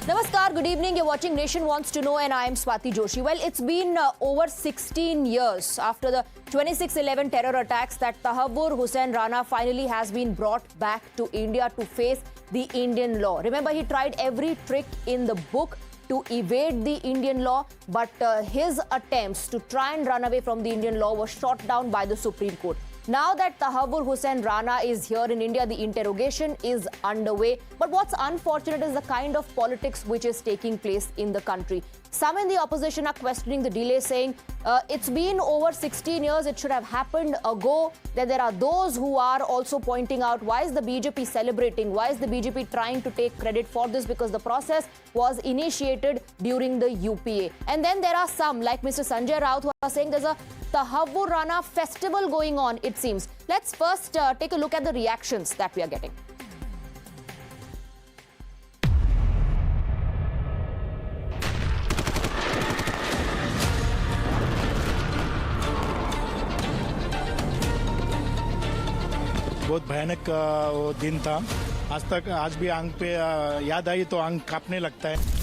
Namaskar, good evening. You're watching Nation Wants to Know and I am Swati Joshi. Well, it's been over 16 years after the 26/11 terror attacks that Tahabur Hussain Rana finally has been brought back to India to face the Indian law. Remember, he tried every trick in the book to evade the Indian law, but his attempts to try and run away from the Indian law were shot down by the Supreme Court. Now that Tahabur Hussain Rana is here in India, the interrogation is underway. But what's unfortunate is the kind of politics which is taking place in the country. Some in the opposition are questioning the delay, saying it's been over 16 years, it should have happened ago. Then there are those who are also pointing out, why is the BJP celebrating? Why is the BJP trying to take credit for this? Because the process was initiated during the UPA. And then there are some, like Mr. Sanjay Raut, who are saying there's a Tahabur Rana festival going on, it seems. Let's first take a look at the reactions that we are getting. बहुत भयानक वो दिन था। आज भी आंख पे याद आई तो आंख कांपने लगता है।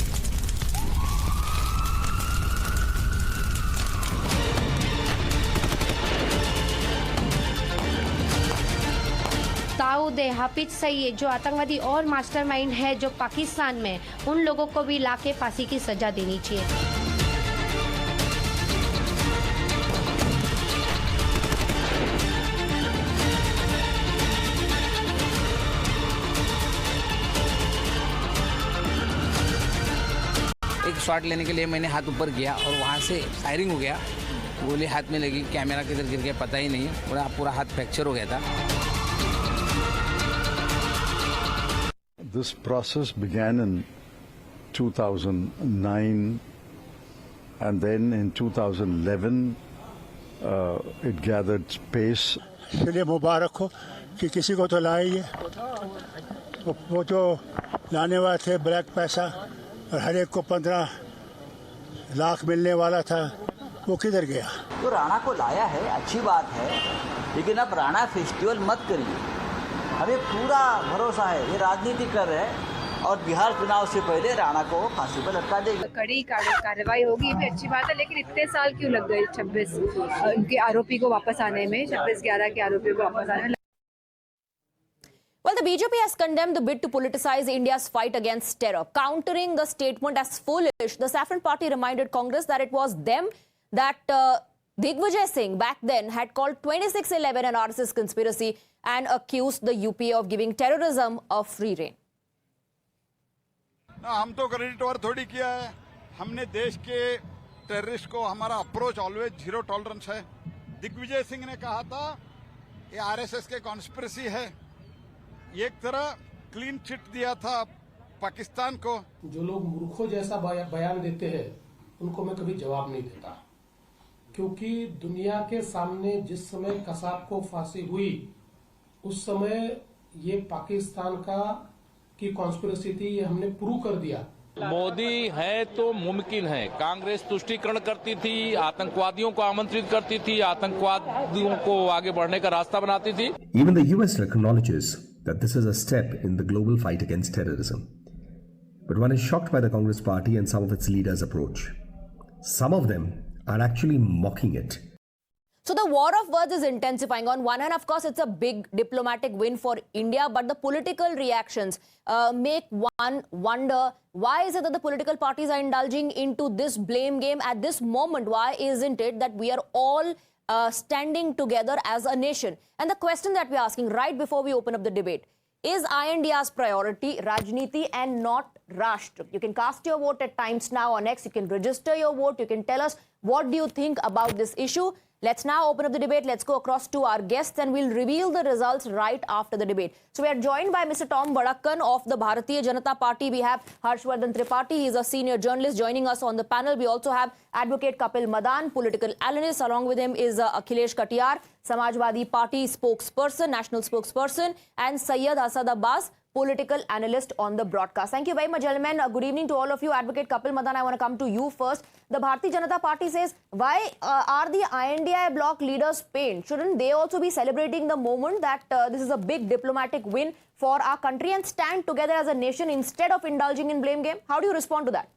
दाऊद हाफिज सईद जो आतंकवादी और मास्टरमाइंड है जो पाकिस्तान में, उन लोगों को भी लाके फांसी की सजा देनी चाहिए। एक शॉट लेने के लिए मैंने हाथ ऊपर किया और वहाँ से फायरिंग हो गया, गोली हाथ में लगी, कैमरा किधर गिर गया पता ही नहीं, पूरा हाथ फ्रैक्चर हो गया था। This process began in 2009 and then in 2011 it gathered pace. इसलिए मुबारक हो कि किसी को तो लाए ये, वो जो लाने वाले थे ब्लैक पैसा और हर एक को 15 लाख मिलने वाला था, वो किधर गया? तो राणा को लाया है, अच्छी बात है, लेकिन अब राणा फेस्टिवल मत करिए। हमें पूरा भरोसा है ये राजनीति कर रहे हैं और बिहार चुनाव से पहले राणा को फांसी पर लटका देंगे। कड़ी कार्रवाई होगी, ये भी अच्छी बात है, लेकिन इतने साल क्यों लग गए 26 उनके आरोपी को वापस आने में, 26/11 के आरोपी को वापस आने में? Well, the BJP has condemned the bid to politicize India's fight against terror, countering the statement as foolish. The Saffron Party reminded Congress that it was them that Digvijay Singh back then had called 26/11 an RSS conspiracy and accused the UPA of giving terrorism a free rein. हम तो credit और थोड़ी किया है, हमने देश के terrorist को, हमारा अप्रोच ऑलवेज जीरो टॉलरेंस है। दिग्विजय सिंह ने कहा था ये आरएसएस के कॉन्स्पिरेसी है, एक तरह क्लीन चिट दिया था पाकिस्तान को। जो लोग मूर्खों जैसा बयान देते हैं उनको मैं कभी जवाब नहीं देता, क्योंकि दुनिया के सामने जिस समय कसाब को फांसी हुई उस समय ये पाकिस्तान की कॉन्स्पिरेसी थी, ये हमने प्रूव कर दिया। मोदी है तो मुमकिन है। कांग्रेस तुष्टीकरण करती थी, आतंकवादियों को आमंत्रित करती थी, आतंकवादियों को आगे बढ़ने का रास्ता बनाती थी। Even the US acknowledges that this is a step in the global fight against terrorism. But one is shocked by the Congress party and some of its leaders' approach. Some of them are actually mocking it. So the war of words is intensifying. On one hand, of course, it's a big diplomatic win for India, but the political reactions make one wonder, why is it that the political parties are indulging into this blame game at this moment? Why isn't it that we are all standing together as a nation? And the question that we're asking right before we open up the debate, is INDIA's priority Rajniti and not Rashtra? You can cast your vote at Times Now on X. You can register your vote. You can tell us what do you think about this issue. Let's now open up the debate. Let's go across to our guests and we'll reveal the results right after the debate. So we are joined by Mr. Tom Vadakkan of the Bharatiya Janata Party. We have Harshvardhan Tripathi. He is a senior journalist joining us on the panel. We also have Advocate Kapil Madan, political analyst. Along with him is Akhilesh Katiyar, Samajwadi Party spokesperson, national spokesperson, and Syed Asad Abbas, political analyst on the broadcast. Thank you very much, gentlemen. Good evening to all of you. Advocate Kapil Madan, I want to come to you first. The Bharatiya Janata Party says, why are the INDI bloc leaders pained? Shouldn't they also be celebrating the moment that this is a big diplomatic win for our country and stand together as a nation instead of indulging in blame game? How do you respond to that?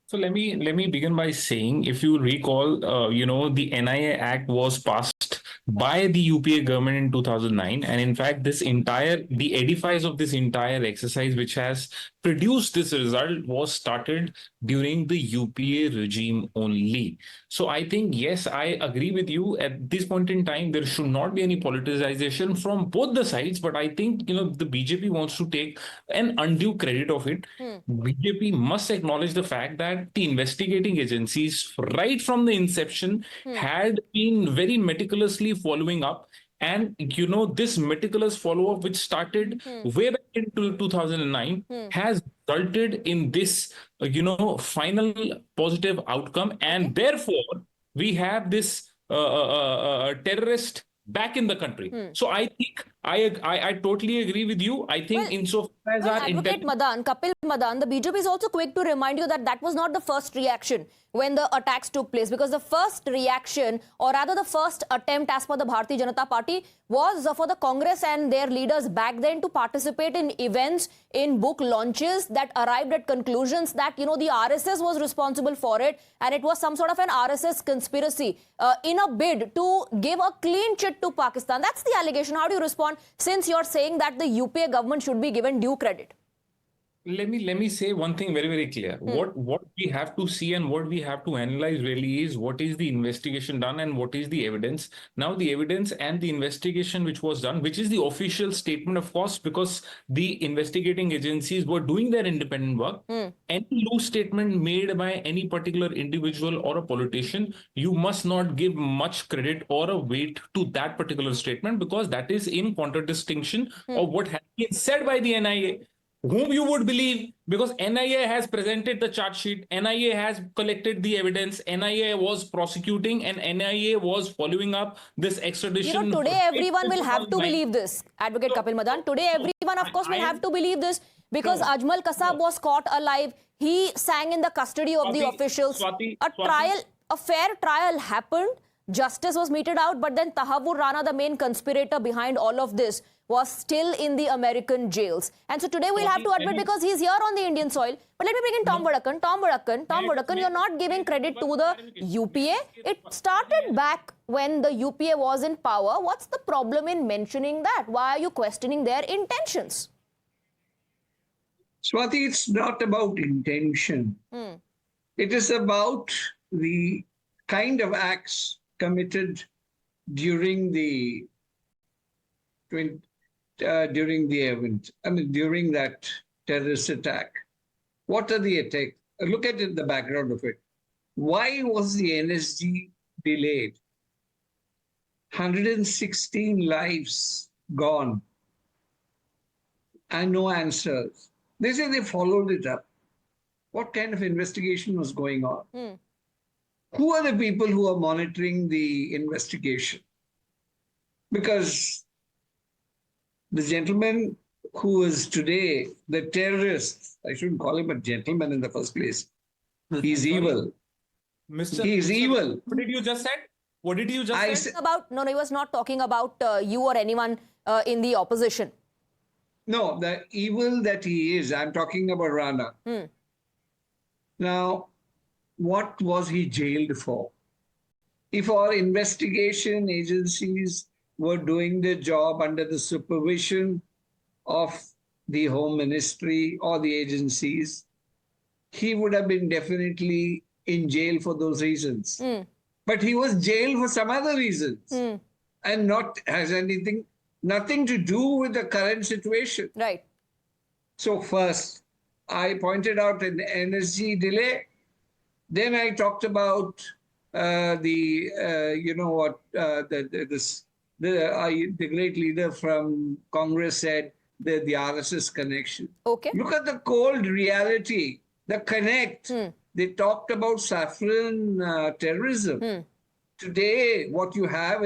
So let me begin by saying, if you recall, the NIA Act was passed by the UPA government in 2009, and in fact, the edifice of this entire exercise, which has produced this result, was started during the UPA regime only. So I think, yes, I agree with you. At this point in time, there should not be any politicization from both the sides, but I think, the BJP wants to take an undue credit of it. BJP must acknowledge the fact that the investigating agencies, right from the inception, had been very meticulously following up. And, this meticulous follow-up, which started way back into 2009, has resulted in this, final positive outcome. And therefore, we have this terrorist back in the country. So I think I totally agree with you. I think insofar as our Advocate Madan, Kapil Madan, the BJP is also quick to remind you that was not the first reaction when the attacks took place, because the first reaction, or rather the first attempt as per the Bharatiya Janata Party, was for the Congress and their leaders back then to participate in events, in book launches that arrived at conclusions that, the RSS was responsible for it, and it was some sort of an RSS conspiracy in a bid to give a clean chit to Pakistan. That's the allegation. How do you respond, since you're saying that the UPA government should be given due credit? Let me say one thing very, very clear. What we have to see and what we have to analyze really is what is the investigation done and what is the evidence. Now, the evidence and the investigation which was done, which is the official statement, of course, because the investigating agencies were doing their independent work. Any loose statement made by any particular individual or a politician, you must not give much credit or a weight to that particular statement, because that is in contradistinction of what has been said by the NIA. Whom you would believe, because NIA has presented the charge sheet, NIA has collected the evidence, NIA was prosecuting, and NIA was following up this extradition. Today everyone will have to believe this, Advocate Kapil Madan. Today everyone, of course, will have to believe this, because Ajmal Kasab was caught alive. He sang in the custody of the officials. A fair trial happened. Justice was meted out, but then Tahavvur Rana, the main conspirator behind all of this, was still in the American jails. And so today we'll have to admit, because he's here on the Indian soil. But let me bring in Tom Vodakkan. Tom Vodakkan, you're not giving credit to the UPA. It started back when the UPA was in power. What's the problem in mentioning that? Why are you questioning their intentions? Swati, it's not about intention. It is about the kind of acts committed during the event, during that terrorist attack. What are the attacks? Look at the background of it. Why was the NSG delayed? 116 lives gone and no answers. They say they followed it up. What kind of investigation was going on? Who are the people who are monitoring the investigation? Because the gentleman who is today the terrorist, I shouldn't call him a gentleman in the first place. He's evil. He's evil. What did you just say? What did you just say? No, he was not talking about you or anyone in the opposition. No, the evil that he is. I'm talking about Rana. Now, what was he jailed for? If our investigation agencies were doing their job under the supervision of the Home Ministry or the agencies, he would have been definitely in jail for those reasons. But he was jailed for some other reasons and not has nothing to do with the current situation. Right. So first, I pointed out an NSG delay. Then I talked about the great leader from Congress said the RSS connection. Okay. Look at the cold reality, the connect. They talked about saffron terrorism. Today, what you have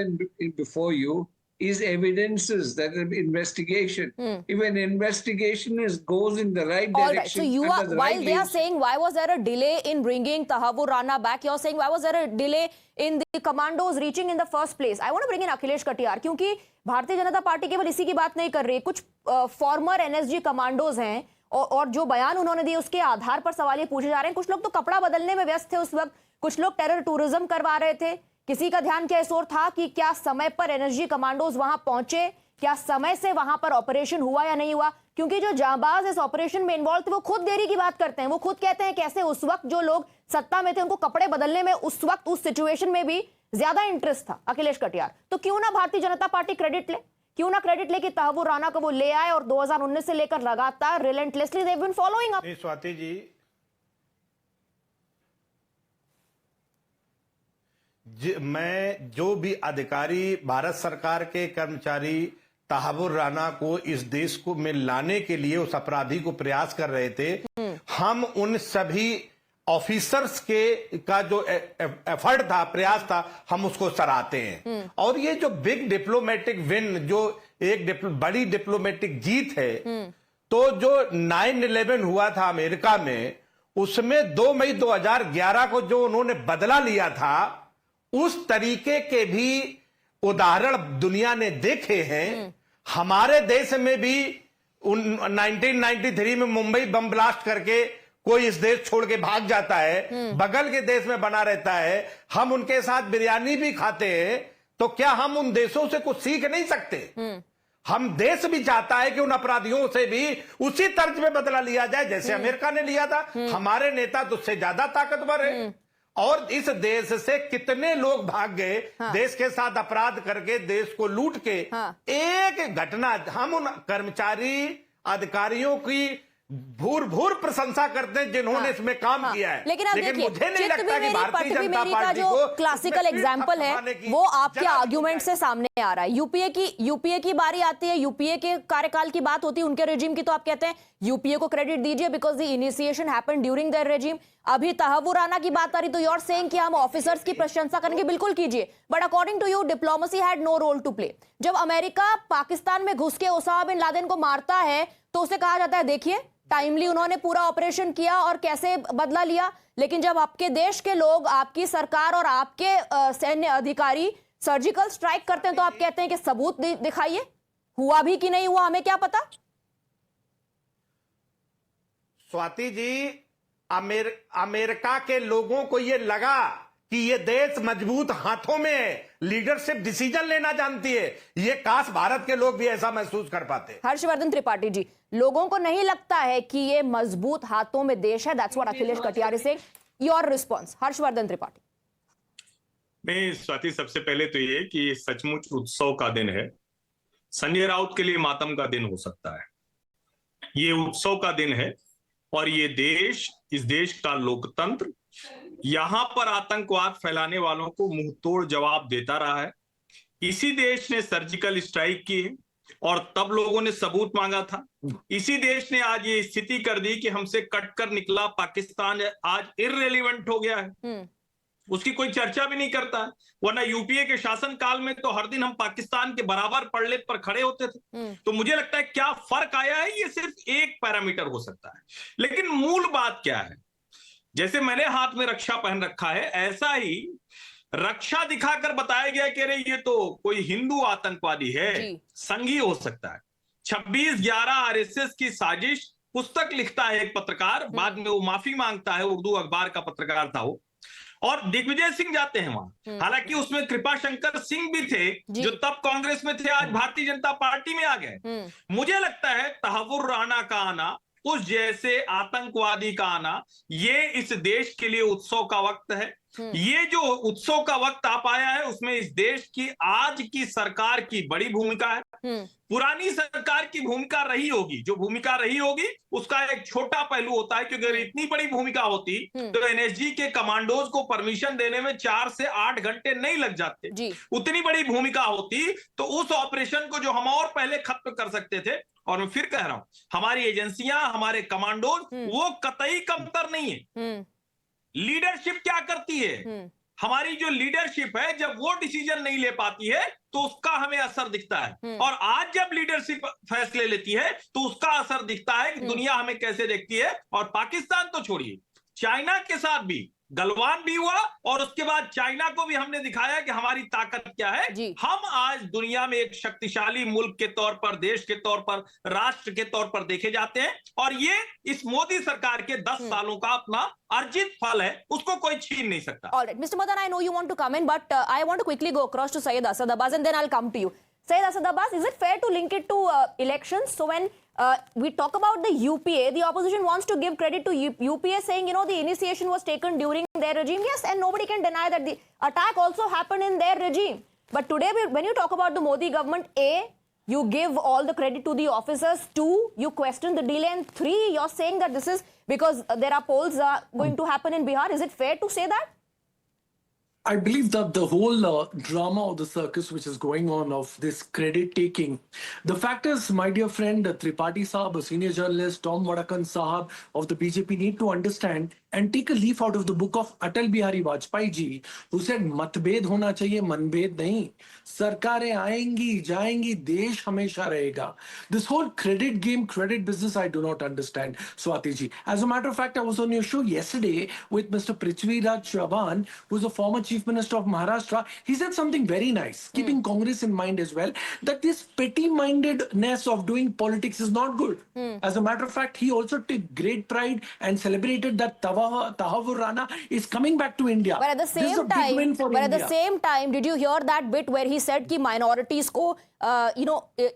before you is evidences that an investigation, if an investigation goes in the right All direction. right. So you are, under the while right they are leadership- saying why was there a delay in bringing Tahavur Rana back, you're saying why was there a delay in the commandos reaching in the first place? I want to bring in Akhilesh Katiyar, क्योंकि Bharatiya Janata party केवल इसी की बात नहीं कर रही, कुछ farmer NSG commandos हैं और जो बयान उन्होंने दिए उसके आधार पर सवाल ये पूछे जा रहे हैं। कुछ लोग तो कपड़ा बदलने में व्यस्त थे उस वक्त, कुछ लोग टेरर टूरिज्म करवा रहे थे। किसी का ध्यान क्या इस ओर था कि क्या समय पर एनएसजी कमांडोज वहां पहुंचे, क्या समय से वहां पर ऑपरेशन हुआ या नहीं हुआ? क्योंकि जो जांबाज इस ऑपरेशन में इन्वॉल्व थे वो खुद देरी की बात करते हैं, वो खुद कहते हैं कैसे उस वक्त जो लोग सत्ता में थे उनको कपड़े बदलने में उस वक्त उस सिचुएशन में भी ज्यादा इंटरेस्ट था। अखिलेश कटियार, तो क्यों ना भारतीय जनता पार्टी क्रेडिट ले, क्यों ना क्रेडिट ले कि तहव्वुर राना को वो ले आए और 2019 से लेकर लगातार relentlessly they have been following up. Swati ji, मैं जो भी अधिकारी, भारत सरकार के कर्मचारी तहव्वुर राना को इस देश को में लाने के लिए उस अपराधी को प्रयास कर रहे थे, हम उन सभी ऑफिसर्स के का जो एफर्ट था, प्रयास था, हम उसको सराहते हैं। और ये जो बिग डिप्लोमेटिक विन, जो एक बड़ी डिप्लोमेटिक जीत है, तो जो 9/11 हुआ था अमेरिका में, उसमें 2 मई 2011 को जो उन्होंने बदला लिया था, उस तरीके के भी उदाहरण दुनिया ने देखे हैं। हमारे देश में भी 1993 में मुंबई बम ब्लास्ट करके कोई इस देश छोड़ के भाग जाता है, बगल के देश में बना रहता है, हम उनके साथ बिरयानी भी खाते हैं, तो क्या हम उन देशों से कुछ सीख नहीं सकते? हम देश भी चाहता है कि उन अपराधियों से भी उसी तर्ज में बदला लिया जाए जैसे अमेरिका ने लिया था। हमारे नेता तो उससे ज्यादा ताकतवर है, और इस देश से कितने लोग भाग गए, देश के साथ अपराध करके, देश को लूट के। एक घटना, हम उन कर्मचारी अधिकारियों की भूर प्रशंसा करते हैं जिन्होंने इसमें काम किया है, लेकिन मुझे नहीं लगता कि भारतीय जनता का पार्टी जो को क्लासिकल एग्जांपल है वो आपके आर्ग्यूमेंट से सामने आ रहा है। यूपीए की बारी आती है, यूपीए के कार्यकाल की बात होती है, उनके रेजिम की, तो आप कहते हैं यूपीए को क्रेडिट दीजिए because the initiation happened during their regime. अभी तहव्वुर राना की बात आ रही तो यू आर सेइंग कि हम ऑफिसर्स की प्रशंसा करेंगे, बिल्कुल कीजिए, but according to you diplomacy had no role to play. जब अमेरिका पाकिस्तान में घुस के ओसामा बिन लादेन को मारता है तो उसे कहा जाता है देखिए टाइमली उन्होंने पूरा ऑपरेशन किया और कैसे बदला लिया। लेकिन जब आपके देश के लोग, आपकी सरकार और आपके सैन्य अधिकारी सर्जिकल स्ट्राइक करते हैं तो आप कहते हैं कि सबूत दिखाइए, हुआ भी कि नहीं हुआ हमें क्या पता। स्वाति जी, अमेरिका के लोगों को ये लगा कि ये देश मजबूत हाथों में है, लीडरशिप डिसीजन लेना जानती है। ये काश भारत के लोग भी ऐसा महसूस कर पाते। हर्षवर्धन त्रिपाठी जी, लोगों को नहीं लगता है कि ये मजबूत हाथों में देश है, दैट्स व्हाट अखिलेश कटियार से। Your response Harshvardhan Tripathi. नहीं स्वाति, सबसे पहले तो ये कि सचमुच उत्सव का दिन है। संजय राउत के लिए मातम का दिन हो सकता है, ये उत्सव का दिन है। और ये देश, इस देश का लोकतंत्र यहां पर आतंकवाद फैलाने वालों को मुंह तोड़ जवाब देता रहा है। इसी देश ने सर्जिकल स्ट्राइक की है और तब लोगों ने सबूत मांगा था। इसी देश ने आज ये स्थिति कर दी कि हमसे कटकर निकला पाकिस्तान आज इररिलेवेंट हो गया है, उसकी कोई चर्चा भी नहीं करता है। वरना यूपीए के शासन काल में तो हर दिन हम पाकिस्तान के बराबर पड़ले पर खड़े होते थे। तो मुझे लगता है क्या फर्क आया है, ये सिर्फ एक पैरामीटर हो सकता है। लेकिन मूल बात क्या है, जैसे मैंने हाथ में रक्षा पहन रखा है, ऐसा ही रक्षा दिखाकर बताया गया कि अरे ये तो कोई हिंदू आतंकवादी है, संघी हो सकता है। 26/11 आरएसएस की साजिश पुस्तक लिखता है एक पत्रकार, बाद में वो माफी मांगता है, उर्दू अखबार का पत्रकार था वो, और दिग्विजय सिंह जाते हैं वहां। हालांकि उसमें कृपाशंकर सिंह भी थे जो तब कांग्रेस में थे, आज भारतीय जनता पार्टी में आ गए। मुझे लगता है तहव्वुर राना का आना, उस जैसे आतंकवादी का आना, ये इस देश के लिए उत्सव का वक्त है। ये जो उत्सव का वक्त आ पाया है उसमें इस देश की आज की सरकार की बड़ी भूमिका है। पुरानी सरकार की भूमिका रही होगी, जो भूमिका रही होगी उसका एक छोटा पहलू होता है, क्योंकि अगर इतनी बड़ी भूमिका होती तो एनएसजी के कमांडोज को परमिशन देने में 4 से 8 घंटे नहीं लग जाते। उतनी बड़ी भूमिका होती तो उस ऑपरेशन को जो हम और पहले खत्म कर सकते थे। और मैं फिर कह रहा हूं, हमारी एजेंसियां, हमारे कमांडोज वो कतई कमतर नहीं है। लीडरशिप क्या करती है, हमारी जो लीडरशिप है जब वो डिसीजन नहीं ले पाती है तो उसका हमें असर दिखता है, और आज जब लीडरशिप फैसले लेती है तो उसका असर दिखता है कि दुनिया हमें कैसे देखती है। और पाकिस्तान तो छोड़िए, चाइना के साथ भी गलवान भी हुआ और उसके बाद चाइना को भी हमने दिखाया कि हमारी ताकत क्या है। हम आज दुनिया में एक शक्तिशाली मुल्क के तौर पर, देश के तौर पर, राष्ट्र के तौर पर देखे जाते हैं, और ये इस मोदी सरकार के 10 सालों का अपना अर्जित फल है, उसको कोई छीन नहीं सकता। All right, Mr. Madan, I know you want to come in, but I want to quickly go across to Syed Asad Abbas and then I'll come to you. Syed Asad Abbas, is it fair to link it to elections? So when we talk about the UPA, the opposition wants to give credit to UPA, saying, the initiation was taken during their regime. Yes, and nobody can deny that the attack also happened in their regime. But today, when you talk about the Modi government, A, you give all the credit to the officers. 2, you question the delay. And 3, you're saying that this is because there are polls going to happen in Bihar. Is it fair to say that? I believe that the whole drama of the circus which is going on of this credit taking, the fact is, my dear friend Tripathi Saab, a senior journalist, Tom Vadakan Sahab of the BJP need to understand and take a leaf out of the book of Atal Bihari Vajpayee ji, who said, मतभेद होना चाहिए, मनभेद नहीं. सरकारें आएंगी, जाएंगी, देश हमेशा रहेगा. This whole credit game, credit business, I do not understand, Swati ji. As a matter of fact, I was on your show yesterday with Mr. Prithvi Raj Chauhan, who is a former Chief Minister of Maharashtra. He said something very nice, keeping Congress in mind as well, that this petty-mindedness of doing politics is not good. As a matter of fact, he also took great pride and celebrated that Tahavur Rana is coming back to India. But at the same time, did you hear that bit where he said कि minorities को,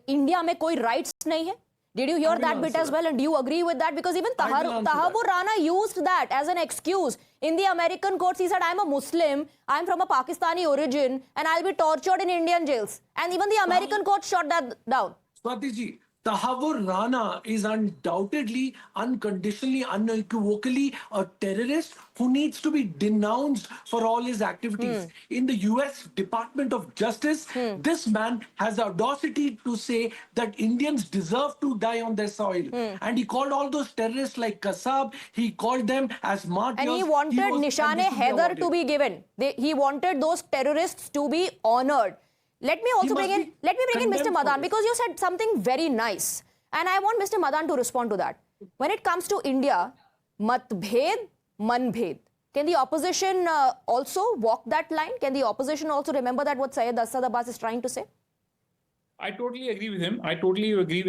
India में कोई rights नहीं है? Did you hear that bit as well? And do you agree with that? Because even Tahavur Rana used that as an excuse. In the American courts, he said, I'm a Muslim, I'm from a Pakistani origin, and I'll be tortured in Indian jails. And even the American court shot that down. Swati ji, Tahavur Rana is undoubtedly, unconditionally, unequivocally a terrorist who needs to be denounced for all his activities. In the US Department of Justice, this man has the audacity to say that Indians deserve to die on their soil. And he called all those terrorists like Kassab, he called them as martyrs. And he wanted Nishane-e-Haidar to be given. He wanted those terrorists to be honored. Let me bring in Mr. Madan, because you said something very nice. And I want Mr. Madan to respond to that. When it comes to India, matbhed, manbhed. Can the opposition also walk that line? Can the opposition also remember that what Syed Asad Abbas is trying to say? I totally agree with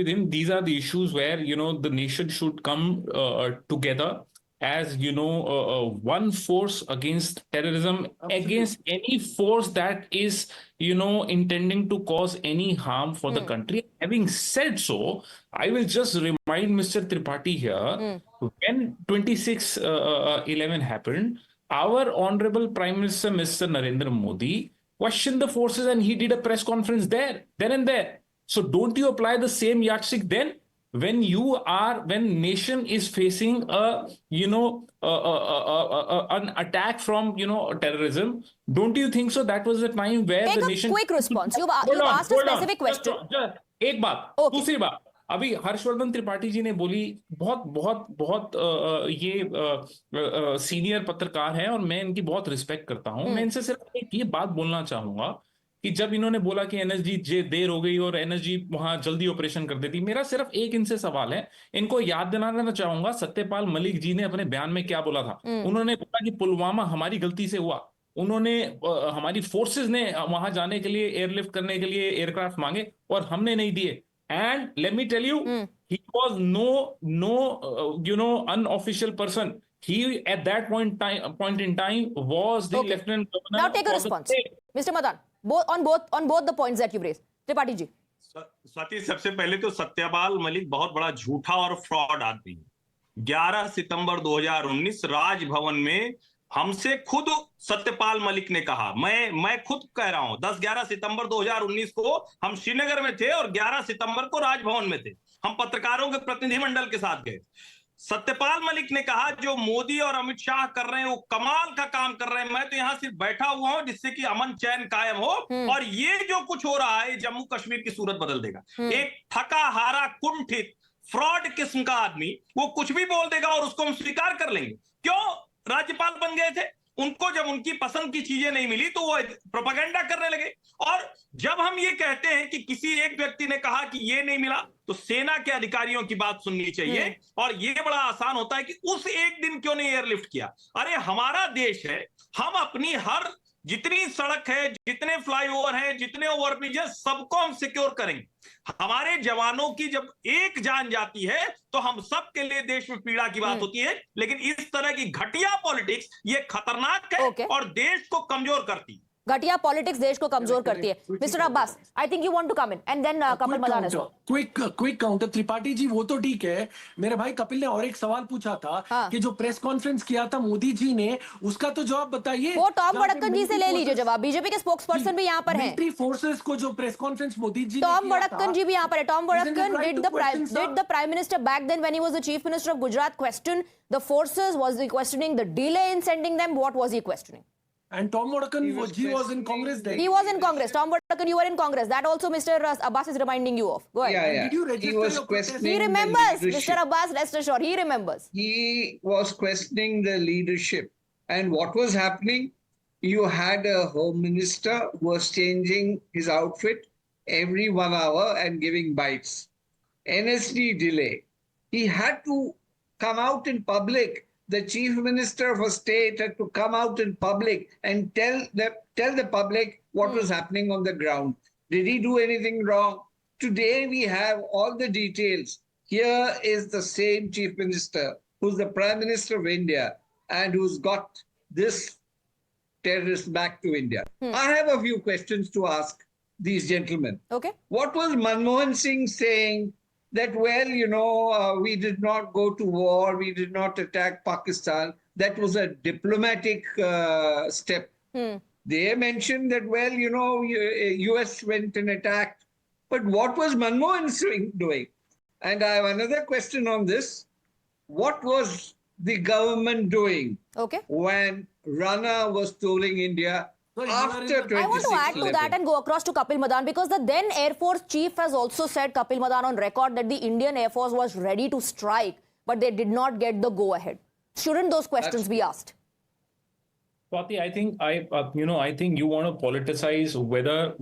him. These are the issues where, the nation should come together as, one force against terrorism, against any force that is, intending to cause any harm for the country. Having said so, I will just remind Mr. Tripathi here, when 26/11 happened, our Honorable Prime Minister, Mr. Narendra Modi, questioned the forces and he did a press conference then and there. So don't you apply the same yardstick then? When nation is facing an attack from, terrorism, don't you think so? That was the time where the nation... Take a quick response. You've asked a specific question. एक बात, दूसरी बात, अभी हर्षवर्धन त्रिपाठी जी ने बोली, बहुत ये senior पत्रकार हैं और मैं इनकी बहुत रिस्पेक्ट करता हूं. मैं इनसे सिर्फ एक ये बात बोलना चाहूंगा कि जब इन्होंने बोला कि एनएसजी देर हो गई और एनएसजी वहां जल्दी ऑपरेशन कर देती, मेरा सिर्फ एक इनसे सवाल है. इनको याद दिलाना चाहूंगा सत्यपाल मलिक जी ने अपने बयान में क्या बोला था. उन्होंने बोला कि पुलवामा हमारी गलती से हुआ. उन्होंने हमारी फोर्सेस ने वहां जाने के लिए, एयरलिफ्ट करने के लिए एयरक्राफ्ट मांगे और हमने नहीं दिए. And let me tell you, he was no unofficial person. He at that point in time was the lieutenant governor. Now take a response, Mr. Madan. On both the points that you raised. Tripathi ji. Swati, सबसे पहले तो सत्यपाल मलिक बहुत बड़ा झूठा और fraud आदमी है. 11 सितंबर 2019 राजभवन में हमसे खुद सत्यपाल मलिक ने कहा, मैं खुद कह रहा हूं, 10-11 सितंबर 2019 को हम श्रीनगर में थे और 11 सितंबर को राजभवन में थे. हम पत्रकारों के प्रतिनिधिमंडल के साथ गए. सत्यपाल मलिक ने कहा जो मोदी और अमित शाह कर रहे हैं वो कमाल का काम कर रहे हैं, मैं तो यहां सिर्फ बैठा हुआ हूं जिससे कि अमन चैन कायम हो, और ये जो कुछ हो रहा है जम्मू कश्मीर की सूरत बदल देगा. एक थका हारा कुंठित फ्रॉड किस्म का आदमी वो कुछ भी बोल देगा और उसको हम स्वीकार कर लेंगे. क्यों राज्यपाल बन गए थे? उनको जब उनकी पसंद की चीजें नहीं मिली तो वो प्रोपेगेंडा करने लगे। और जब हम ये कहते हैं कि किसी एक व्यक्ति ने कहा कि ये नहीं मिला, तो सेना के अधिकारियों की बात सुननी चाहिए। और ये बड़ा आसान होता है कि उस एक दिन क्यों नहीं एयरलिफ्ट किया। अरे हमारा देश है, हम अपनी हर जितनी सड़क है, जितने फ्लाईओवर हैं, जितने ओवरब्रिज है, सबको हम सिक्योर करेंगे। हमारे जवानों की जब एक जान जाती है तो हम सब के लिए देश में पीड़ा की बात होती है। लेकिन इस तरह की घटिया पॉलिटिक्स ये खतरनाक है और देश को कमजोर करती है। घटिया पॉलिटिक्स देश को कमजोर करती है। Mister Abbas, I think you want to come in and then Kapil Madan. Quick counter. Tripathi ji वो तो ठीक है, मेरे भाई कपिल ने और एक सवाल पूछा था कि जो प्रेस कॉन्फ्रेंस किया था मोदी जी ने, उसका तो जवाब बताइए। वो टॉम वड़क्कन जी से ले लीजिए जवाब। बीजेपी के स्पोक्स पर्सन भी यहाँ पर हैं। मिलिट्री फोर्सेस को जो press conference Modi ji Tom Vadakkan ji भी यहाँ पर है। Tom Vadakkan did the prime minister back then when he was the chief minister of Gujarat question the forces? Was he questioning the delay in sending them? What was he questioning? And Tom Wadekar, he was in Congress then. He was in Congress. Tom Wadekar, you were in Congress. That also Mr. Abbas is reminding you of. Go ahead. Yeah. Did you register he was your questioning He remembers. Mr. Abbas, rest assured, he remembers. He was questioning the leadership. And what was happening? You had a home minister who was changing his outfit every 1 hour and giving bites. NSD delay. He had to come out in public. The chief minister of a state had to come out in public and tell the public what was happening on the ground. Did he do anything wrong? Today we have all the details. Here is the same chief minister who's the prime minister of India and who's got this terrorist back to India. I have a few questions to ask these gentlemen. Okay. What was Manmohan Singh saying? That, well, we did not go to war, we did not attack Pakistan. That was a diplomatic step. They mentioned that, well, US went and attacked. But what was Manmohan Singh doing? And I have another question on this. What was the government doing when Rana was touring India? After I want to add to that and go across to Kapil Madan, because the then Air Force chief has also said, Kapil Madan, on record, that the Indian Air Force was ready to strike, but they did not get the go-ahead. Shouldn't those questions be asked? Swati, I think you want to politicize whether,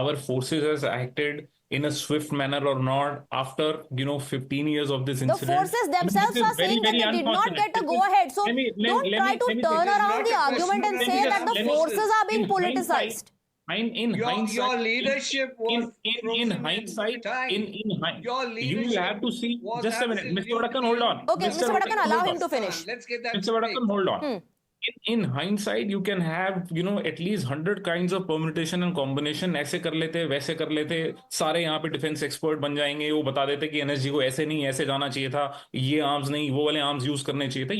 our forces has acted in a swift manner or not after, 15 years of this incident. The forces themselves are saying that they did not get a go-ahead. So don't try to turn around the argument and say that the forces are being politicized. Your leadership was in hindsight, you will have to see. Just a minute, Mr. Wadekar, hold on. Okay, Mr. Wadekar, allow him to finish. Let's get that. Mr. Wadekar, hold on. In hindsight, you can have, at least 100 kinds of permutation and combination. ऐसे कर लेते, वैसे कर लेते, सारे यहाँ पे defence expert बन जाएंगे, वो बता देते कि एनएसजी को ऐसे नहीं, ऐसे जाना चाहिए था, ये आर्म्स नहीं, वो वाले आर्म्स यूज करने चाहिए थे.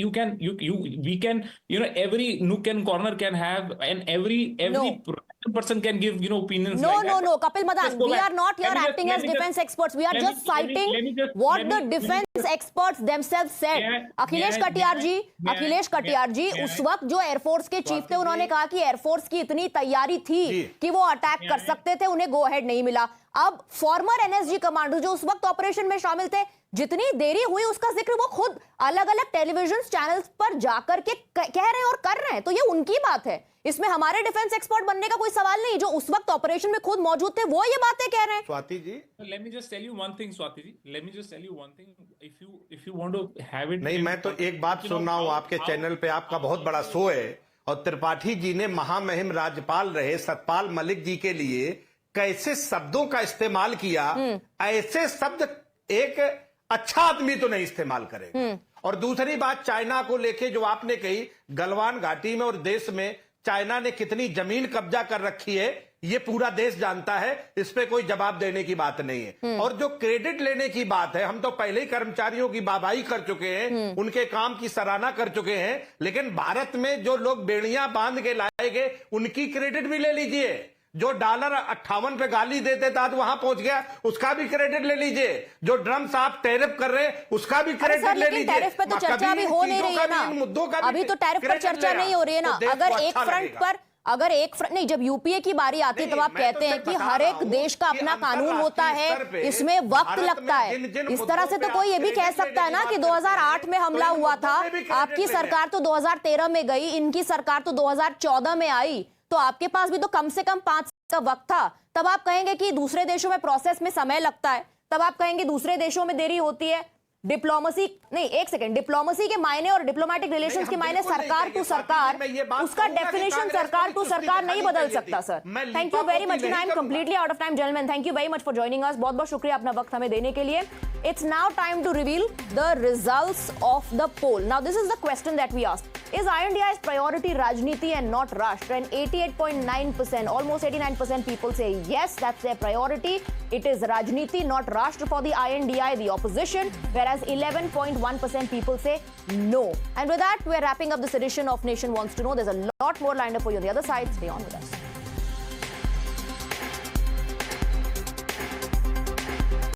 We can, every nook and corner can have, and every person can give, opinions. No, Kapil Madan, we are not here acting as defense experts. We are just citing what the defense experts themselves said. Akhilesh Katiyar जी उस वक्त जो air force के chief थे, उन्होंने कहा कि air force की इतनी तैयारी थी कि वो अटैक कर सकते थे, उन्हें गो अहेड नहीं मिला. अब फॉर्मर एनएसजी कमांडर जो उस वक्त ऑपरेशन में शामिल थे, जितनी देरी हुई उसका जिक्र वो खुद अलग अलग टेलीविजन चैनल्स पर जाकर के कह रहे हैं और कर रहे हैं. तो ये उनकी बात है, इसमें हमारे डिफेंस एक्सपर्ट बनने का कोई सवाल नहीं. जो उस वक्त ऑपरेशन में खुद मौजूद थे वो ये बातें कह रहे हैं. Swati ji, let me just tell you one thing, Swati ji. Let me just tell you one thing. If you want to have it. नहीं, मैं तो एक बात सुन रहा हूँ आपके चैनल पे, आपका बहुत बड़ा शो है, और त्रिपाठी जी ने महामहिम राज्यपाल रहे सतपाल मलिक जी के लिए कैसे शब्दों का इस्तेमाल किया. ऐसे शब्द एक अच्छा आदमी तो नहीं इस्तेमाल करेगा. और दूसरी बात, चाइना को लेके जो आपने कही, गलवान घाटी में और देश में चाइना ने कितनी जमीन कब्जा कर रखी है, ये पूरा देश जानता है. इस पे कोई जवाब देने की बात नहीं है. और जो क्रेडिट लेने की बात है, हम तो पहले ही कर्मचारियों की वाहवाही कर चुके हैं, उनके काम की सराहना कर चुके हैं. लेकिन भारत में जो लोग बेड़ियां बांध के लाए गए, उनकी क्रेडिट भी ले लीजिए. जो $58 पे गाली देते थे, आज वहां पहुंच गया, उसका भी क्रेडिट ले लीजिए. जो ड्रम साहब टैरिफ कर रहे हैं, उसका भी क्रेडिट ले लीजिए. टैरिफ पे तो चर्चा अभी हो नहीं रही है ना. अभी तो टैरिफ पर चर्चा नहीं हो रही है ना. अगर नहीं, जब यूपीए की बारी आती है तब आप कहते हैं कि हर एक देश का अपना कानून होता है, इसमें वक्त लगता है। इस तरह से तो कोई ये भी कह सकता है ना कि 2008 में हमला हुआ था, आपकी सरकार तो 2013 में गई, इनकी सरकार तो 2014 में आई, तो आपके पास भी तो कम से कम 5 का वक्त था। तब आप कहेंगे कि दूसरे देशों में प्रोसेस में समय लगता है, तब आप कहेंगे दूसरे देशों में देरी होती है। डिप्लोमेसी नहीं, एक सेकंड, डिप्लोमेसी के मायने और डिप्लोमेटिक रिलेशंस के मायने सरकार टू सरकार, उसका डेफिनेशन सरकार टू सरकार नहीं बदल सकता sir. Thank you very much. I am completely out of time gentleman, thank you very much for joining us. बहुत बहुत शुक्रिया अपना वक्त हमें देने के लिए। It's now time to reveal the results of the poll. Now, this is the question that we asked. Is INDI's priority Rajniti and not Rashtra? And 88.9%, almost 89% people say yes, that's their priority. It is Rajniti, not Rashtra for the INDI, the opposition, whereas 11.1% people say no. And with that, we're wrapping up this edition of Nation Wants to Know. There's a lot more lined up for you on the other side. Stay on with us.